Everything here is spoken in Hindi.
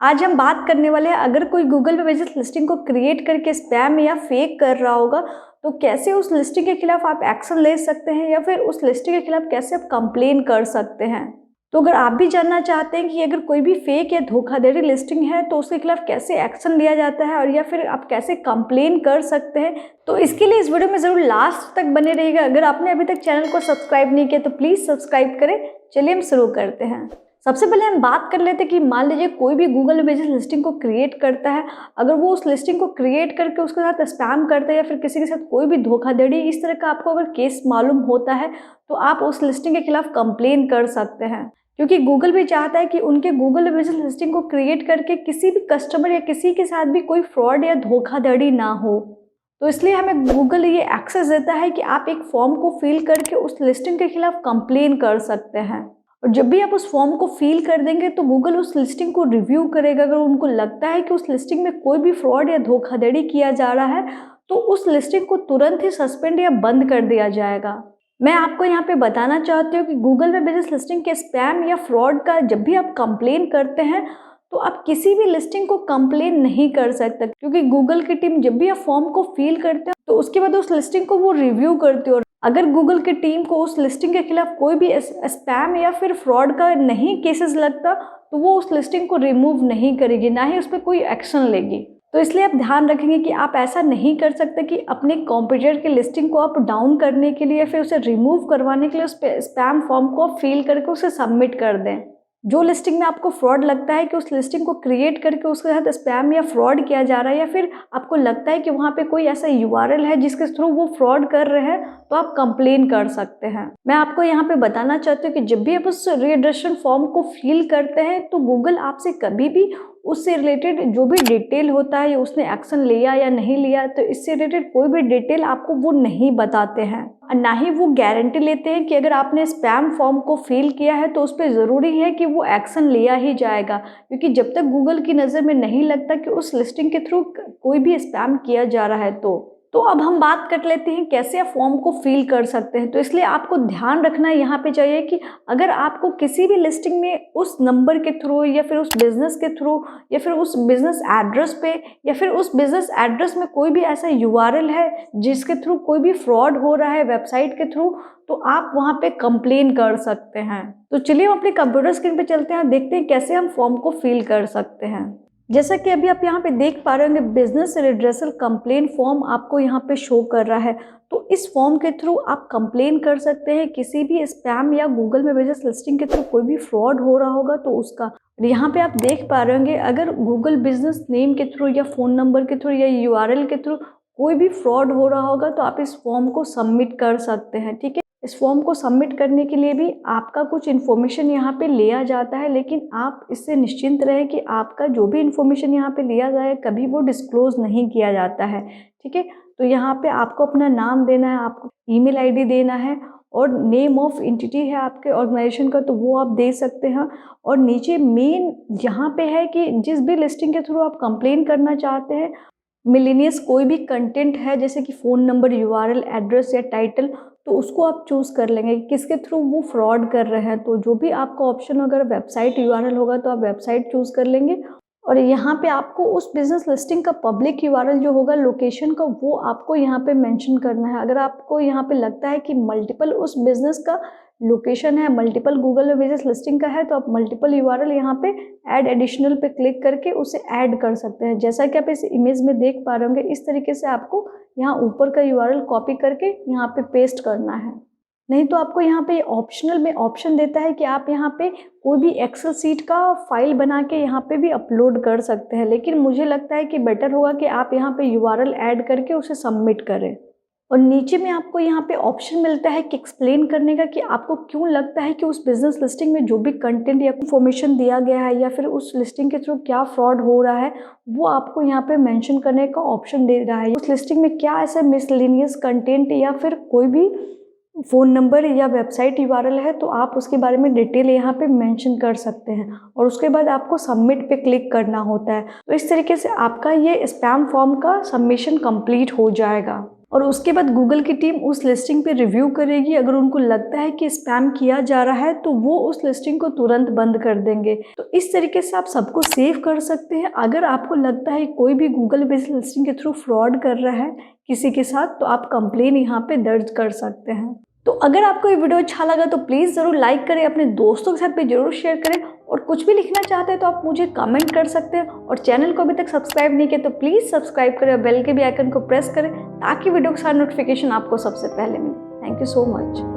आज हम बात करने वाले हैं, अगर कोई गूगल पे बिजनेस लिस्टिंग को क्रिएट करके स्पैम या फेक कर रहा होगा तो कैसे उस लिस्टिंग के खिलाफ आप एक्शन ले सकते हैं या फिर उस लिस्टिंग के खिलाफ कैसे आप कंप्लेन कर सकते हैं। तो अगर आप भी जानना चाहते हैं कि अगर कोई भी फेक या धोखाधड़ी लिस्टिंग है तो उसके खिलाफ कैसे एक्शन लिया जाता है और या फिर आप कैसे कंप्लेन कर सकते हैं, तो इसके लिए इस वीडियो में ज़रूर लास्ट तक बने रहिएगा। अगर आपने अभी तक चैनल को सब्सक्राइब नहीं किया तो प्लीज़ सब्सक्राइब करें। चलिए हम शुरू करते हैं। सबसे पहले हम बात कर लेते हैं कि मान लीजिए कोई भी गूगल बिजनेस लिस्टिंग को क्रिएट करता है, अगर वो उस लिस्टिंग को क्रिएट करके उसके साथ स्पैम करता है या फिर किसी के साथ कोई भी धोखाधड़ी इस तरह का आपको अगर केस मालूम होता है तो आप उस लिस्टिंग के खिलाफ कंप्लेन कर सकते हैं, क्योंकि गूगल भी चाहता है कि उनके गूगल बिजनेस लिस्टिंग को क्रिएट करके किसी भी कस्टमर या किसी के साथ भी कोई फ्रॉड या धोखाधड़ी ना हो। तो इसलिए हमें गूगल ये एक्सेस देता है कि आप एक फॉर्म को फिल करके उस लिस्टिंग के खिलाफ कंप्लेन कर सकते हैं। और जब भी आप उस फॉर्म को फिल कर देंगे तो गूगल उस लिस्टिंग को रिव्यू करेगा। अगर उनको लगता है कि उस लिस्टिंग में कोई भी फ्रॉड या धोखाधड़ी किया जा रहा है तो उस लिस्टिंग को तुरंत ही सस्पेंड या बंद कर दिया जाएगा। मैं आपको यहाँ पे बताना चाहती हूँ कि गूगल पे बिजनेस लिस्टिंग के स्पैम या फ्रॉड का जब भी आप कंप्लेन करते हैं तो आप किसी भी लिस्टिंग को कंप्लेन नहीं कर सकते, क्योंकि गूगल की टीम जब भी आप फॉर्म को फिल करते हैं तो उसके बाद उस लिस्टिंग को वो रिव्यू करती है। और अगर गूगल की टीम को उस लिस्टिंग के खिलाफ कोई भी स्पैम या फिर फ्रॉड का नहीं केसेस लगता तो वो उस लिस्टिंग को रिमूव नहीं करेगी, ना ही उस पर कोई एक्शन लेगी। तो इसलिए आप ध्यान रखेंगे कि आप ऐसा नहीं कर सकते कि अपने कॉम्पिटिटर की लिस्टिंग को आप डाउन करने के लिए या फिर उसे रिमूव करवाने के लिए उस पर स्पैम फॉर्म को आप फिल करके उसे सबमिट कर दें। जो लिस्टिंग में आपको फ्रॉड लगता है कि उस लिस्टिंग को क्रिएट करके उसके साथ स्पैम या फ्रॉड किया जा रहा है या फिर आपको लगता है कि वहाँ पे कोई ऐसा यूआरएल है जिसके थ्रू वो फ्रॉड कर रहे हैं, तो आप कंप्लेन कर सकते हैं। मैं आपको यहाँ पे बताना चाहती हूँ कि जब भी आप उस रजिस्ट्रेशन फॉर्म को फिल करते हैं तो गूगल आपसे कभी भी उससे रिलेटेड जो भी डिटेल होता है, उसने एक्शन लिया या नहीं लिया, तो इससे रिलेटेड कोई भी डिटेल आपको वो नहीं बताते हैं। ना ही वो गारंटी लेते हैं कि अगर आपने स्पैम फॉर्म को फिल किया है तो उस पर ज़रूरी है कि वो एक्शन लिया ही जाएगा, क्योंकि जब तक गूगल की नज़र में नहीं लगता कि उस लिस्टिंग के थ्रू कोई भी स्पैम किया जा रहा है। तो अब हम बात कर लेते हैं कैसे आप फॉर्म को फिल कर सकते हैं। तो इसलिए आपको ध्यान रखना यहाँ पे चाहिए कि अगर आपको किसी भी लिस्टिंग में उस नंबर के थ्रू या फिर उस बिज़नेस के थ्रू या फिर उस बिज़नेस एड्रेस पे या फिर उस बिज़नेस एड्रेस में कोई भी ऐसा यूआरएल है जिसके थ्रू कोई भी फ्रॉड हो रहा है वेबसाइट के थ्रू, तो आप वहाँ पे कंप्लेन कर सकते हैं। तो चलिए हम अपने कंप्यूटर स्क्रीन पे चलते हैं, देखते हैं कैसे हम फॉर्म को फिल कर सकते हैं। जैसा कि अभी आप यहाँ पे देख पा रहे होंगे, बिजनेस रिड्रेसल कंप्लेन फॉर्म आपको यहाँ पे शो कर रहा है। तो इस फॉर्म के थ्रू आप कंप्लेन कर सकते हैं किसी भी स्पैम या गूगल में बिजनेस लिस्टिंग के थ्रू कोई भी फ्रॉड हो रहा होगा तो उसका। यहाँ पे आप देख पा रहे होंगे, अगर गूगल बिजनेस नेम के थ्रू या फ़ोन नंबर के थ्रू या यूआरएल के थ्रू कोई भी फ्रॉड हो रहा होगा तो आप इस फॉर्म को सबमिट कर सकते हैं। ठीक है, इस फॉर्म को सबमिट करने के लिए भी आपका कुछ इन्फॉर्मेशन यहाँ पे लिया जाता है, लेकिन आप इससे निश्चिंत रहें कि आपका जो भी इन्फॉर्मेशन यहाँ पे लिया जाए कभी वो डिस्क्लोज नहीं किया जाता है। ठीक है, तो यहाँ पे आपको अपना नाम देना है, आपको ईमेल आईडी देना है और नेम ऑफ एंटिटी है आपके ऑर्गेनाइजेशन का तो वो आप दे सकते हैं। और नीचे मेन यहाँ पे है कि जिस भी लिस्टिंग के थ्रू आप कंप्लेन करना चाहते हैं, मिलेनियस कोई भी कंटेंट है जैसे कि फ़ोन नंबर, यूआरएल, एड्रेस या टाइटल, तो उसको आप चूज़ कर लेंगे कि किसके थ्रू वो फ्रॉड कर रहे हैं। तो जो भी आपका ऑप्शन, अगर वेबसाइट यूआरएल होगा तो आप वेबसाइट चूज़ कर लेंगे। और यहाँ पे आपको उस बिज़नेस लिस्टिंग का पब्लिक यूआरएल जो होगा लोकेशन का, वो आपको यहाँ पे मेंशन करना है। अगर आपको यहाँ पे लगता है कि मल्टीपल उस बिज़नेस का लोकेशन है, मल्टीपल गूगल में बिजनेस लिस्टिंग का है, तो आप मल्टीपल यूआरएल यहाँ पे ऐड एडिशनल पे क्लिक करके उसे ऐड कर सकते हैं। जैसा कि आप इस इमेज में देख पा रहे होंगे, इस तरीके से आपको यहाँ ऊपर का यूआरएल कॉपी करके यहाँ पे पेस्ट करना है। नहीं तो आपको यहाँ पे ऑप्शनल में ऑप्शन देता है कि आप यहाँ पे कोई भी एक्सेल सीट का फाइल बना के यहाँ पे भी अपलोड कर सकते हैं, लेकिन मुझे लगता है कि बेटर होगा कि आप यहाँ पे यूआरएल ऐड करके उसे सबमिट करें। और नीचे में आपको यहाँ पे ऑप्शन मिलता है कि एक्सप्लेन करने का कि आपको क्यों लगता है कि उस बिजनेस लिस्टिंग में जो भी कंटेंट या इन्फॉर्मेशन दिया गया है या फिर उस लिस्टिंग के थ्रू क्या फ्रॉड हो रहा है, वो आपको यहाँ पे मेंशन करने का ऑप्शन दे रहा है। उस लिस्टिंग में क्या ऐसा मिसलेनियस कंटेंट या फिर कोई भी फ़ोन नंबर या वेबसाइट यूआरएल है तो आप उसके बारे में डिटेल यहाँ पे मेंशन कर सकते हैं और उसके बाद आपको सबमिट पे क्लिक करना होता है। तो इस तरीके से आपका ये स्पैम फॉर्म का सबमिशन कंप्लीट हो जाएगा। और उसके बाद गूगल की टीम उस लिस्टिंग पे रिव्यू करेगी। अगर उनको लगता है कि स्पैम किया जा रहा है तो वो उस लिस्टिंग को तुरंत बंद कर देंगे। तो इस तरीके से आप सबको सेव कर सकते हैं। अगर आपको लगता है कोई भी गूगल बेस्ड लिस्टिंग के थ्रू फ्रॉड कर रहा है किसी के साथ, तो आप कंप्लेन यहाँ पे दर्ज कर सकते हैं। तो अगर आपको ये वीडियो अच्छा लगा तो प्लीज़ ज़रूर लाइक करें, अपने दोस्तों के साथ भी ज़रूर शेयर करें, और कुछ भी लिखना चाहते हैं तो आप मुझे कमेंट कर सकते हैं। और चैनल को अभी तक सब्सक्राइब नहीं किया तो प्लीज़ सब्सक्राइब करें और बेल के भी आइकन को प्रेस करें ताकि वीडियो के सारे नोटिफिकेशन आपको सबसे पहले मिले। Thank you so much.